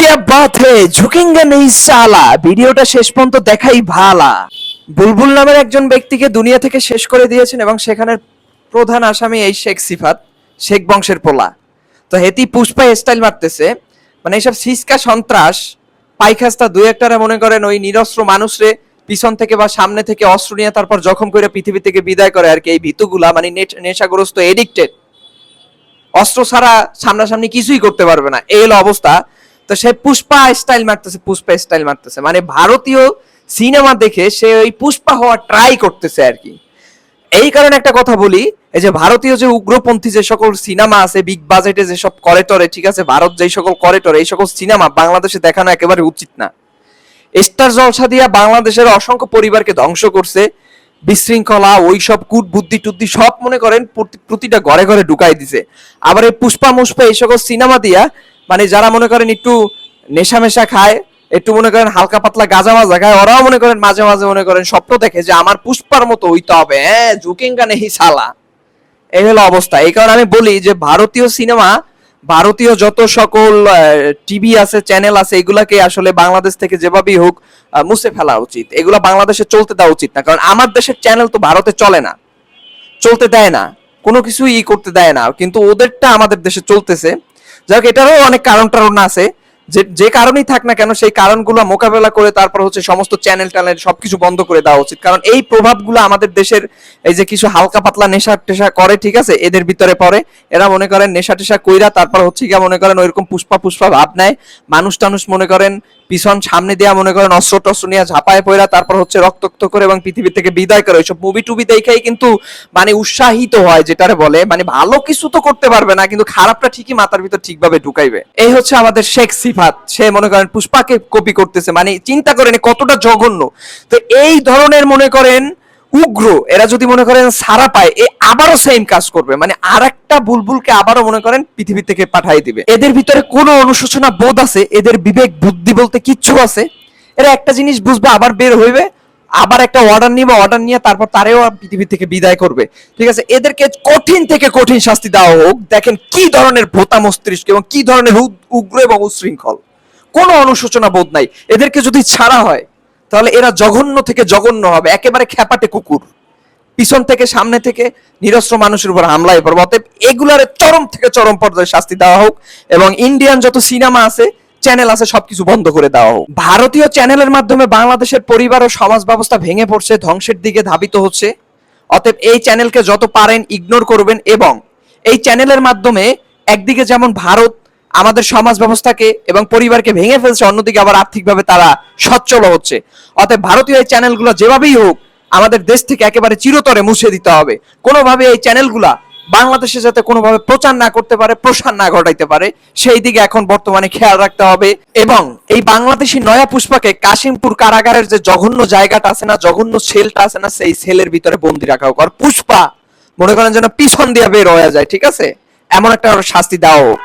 क्या बात है झुकेंगे नहीं साला ভিডিওটা শেষ পর্যন্ত দেখাই ভালা। বুলবুল নামের একজন ব্যক্তিকে দুনিয়া থেকে শেষ করে দিয়েছেন এবং সেখানের প্রধান আসামি এই শেখ সিফাত, শেখ বংশের পোলা। তো হেতি পুষ্পায় স্টাইল মারতেছে, মানে এইসব সিসকা সন্ত্রাস পাইখাস্তা দুই একটারে মনে করেন ওই নিরস্ত্র মানুষরে পিছন থেকে বা সামনে থেকে অস্ত্র নিয়ে তারপর জখম করে পৃথিবী থেকে বিদায় করে আর কি। এই ভিতুগুলা মানে নেশাগ্রস্ত এডিক্টেড, অস্ত্র ছাড়া সামনাসামনি কিছুই করতে পারবে না, এই হলো অবস্থা। তো সে পুষ্পা স্টাইল মারতেছে, পুষ্পা স্টাইল মারতেছে, মানে ভারতীয় সিনেমা দেখে সে ওই পুষ্পা হওয়া ট্রাই করতেছে আর কি। এই কারণে একটা কথা বলি, এই যে ভারতীয় যে উগ্রপন্থী যে সকল সিনেমা আছে বিগ বাজেটে যেসব করেটরে, ঠিক আছে, ভারত যেই সকল করেটরে, এই সকল সিনেমা বাংলাদেশে দেখানো একেবারে উচিত না। স্টার জলসা দিয়া বাংলাদেশের অসংখ্য পরিবারকে ধ্বংস করছে, বিশৃঙ্খলা ওইসব কুট বুদ্ধি টুদ্ধি সব মনে করেন প্রতিটা ঘরে ঘরে ঢুকাই দিছে। আবার এই পুষ্পা মুষ্পা এই সকল সিনেমা দিয়া মানে যারা মনে করেন একটু নেশা মেশা খায়, একটু মনে করেন হালকা পাতলা গাঁজা মাজা খায়, ওরাও মনে করেন মাঝে মাঝে মনে করেন স্বপ্ন দেখে যে আমার পুষ্পার মতো হইতে হবে, হ্যাঁ ঝুঁকেঙ্গা নেহি সালা। এই হলো অবস্থা। এই কারণে আমি বলি যে ভারতীয় সিনেমা, ভারতীয় যত সকল টিভি আছে, চ্যানেল আছে, এগুলাকে আসলে বাংলাদেশ থেকে যেভাবেই হোক মুছে ফেলা উচিত। এগুলা বাংলাদেশে চলতে দেওয়া উচিত না, কারণ আমার দেশের চ্যানেল তো ভারতে চলে না, চলতে দেয় না, কোনো কিছু করতে দেয় না, কিন্তু ওদেরটা আমাদের দেশে চলতেছে। যাই হোক, এটারও অনেক কারণ টারণ আছে, যে কারণেই থাক না কেন সেই কারণগুলো মোকাবেলা করে তারপর হচ্ছে সমস্ত চ্যানেল ট্যানেল সবকিছু বন্ধ করে দেওয়া উচিত। কারণ এই প্রভাবগুলো আমাদের দেশের এই যে কিছু হালকা পাতলা নেশা টেশা করে, ঠিক আছে, এদের ভিতরে পড়ে। এরা মনে করেন নেশা টেশা কইরা তারপর হচ্ছে গিয়া মনে করেন ওইরকম পুষ্পা পুষ্পা ভাব নেয়, মানুষ টানুষ মনে করেন পিছন সামনে দেয়া মনে করেন অস্ত্র টস্ত্র নিয়ে ঝাঁপায় পড়া, তারপর হচ্ছে রক্তাক্ত করে এবং পৃথিবী থেকে বিদায় করে। ওইসব মুভি টুবি দেখেই কিন্তু মানে উৎসাহিত হয়, যেটারে বলে মানে ভালো কিছু তো করতে পারবে না, কিন্তু খারাপটা ঠিকই মাথার ভিতর ঠিকভাবে ঢুকাইবে। এই হচ্ছে আমাদের শেখ সিফাত, সে মনে করেন পুষ্পাকে কপি করতেছে, মানে চিন্তা করেন কতটা জঘন্য। তো এই ধরনের মনে করেন উগ্র এরা যদি মনে করেন সারা পায়, এ আবারও সেম কাজ করবে, মানে আর একটা বুলবুলকে আবারও মনে করেন পৃথিবী থেকে পাঠিয়ে দিবে। এদের ভিতরে কোনো অনুশোচনা বোধ আছে, এদের বিবেক বুদ্ধি বলতে কিচ্ছু আছে? এরা একটা জিনিস বুঝবে, আবার বের হইবে, আবার একটা অর্ডার নিবে, অর্ডার নিয়ে তারপর তারেও পৃথিবী থেকে বিদায় করবে, ঠিক আছে। এদেরকে কঠিন থেকে কঠিন শাস্তি দেওয়া হোক। দেখেন কি ধরনের ভোতা মস্তিষ্ক এবং কি ধরনের উগ্র এবং উচ্ছৃঙ্খল, কোনো অনুশোচনা বোধ নাই। এদেরকে যদি ছাড়া হয় তাহলে এরা জঘন্য থেকে জঘন্য হবে, একেবারে খ্যাপাটে কুকুর, পিছন থেকে সামনে থেকে নিরস্ত্র মানুষের উপর হামলায় পড়বে। অতএব এগুলার চরম থেকে চরম পর্যায়ে শাস্তি দেওয়া হোক এবং ইন্ডিয়ান যত সিনেমা আছে, চ্যানেল আছে, সবকিছু বন্ধ করে দেওয়া হোক। ভারতীয় চ্যানেলের মাধ্যমে বাংলাদেশের পরিবার ও সমাজ ব্যবস্থা ভেঙে পড়ছে, ধ্বংসের দিকে ধাবিত হচ্ছে। অতএব এই চ্যানেলকে যত পারেন ইগনোর করবেন এবং এই চ্যানেলের মাধ্যমে একদিকে যেমন ভারত আমাদের সমাজ ব্যবস্থাকে এবং পরিবারকে ভেঙে ফেলছে, অন্যদিকে আবার আর্থিকভাবে তারা সচ্ছল হচ্ছে। অতএব ভারতীয় এই চ্যানেলগুলো যেভাবেই হোক আমাদের দেশ থেকে একেবারে চিরতরে মুছে দিতে হবে। কোনোভাবে এই চ্যানেলগুলা বাংলাদেশে যাতে কোনোভাবে প্রচার না করতে পারে, প্রসার না ঘটাইতে পারে, সেই দিকে এখন বর্তমানে খেয়াল রাখতে হবে। এবং এই বাংলাদেশি নয়া পুষ্পাকে কাশিমপুর কারাগারের যে জঘন্য জায়গাটা আছে না, জঘন্য সেলটা আছে না, সেই সেলের ভিতরে বন্দি রাখা হোক। আর পুষ্পা মনে করেন যেন পিছন দিয়ে বের হয়ে যায়, ঠিক আছে, এমন একটা শাস্তি দেওয়া হোক।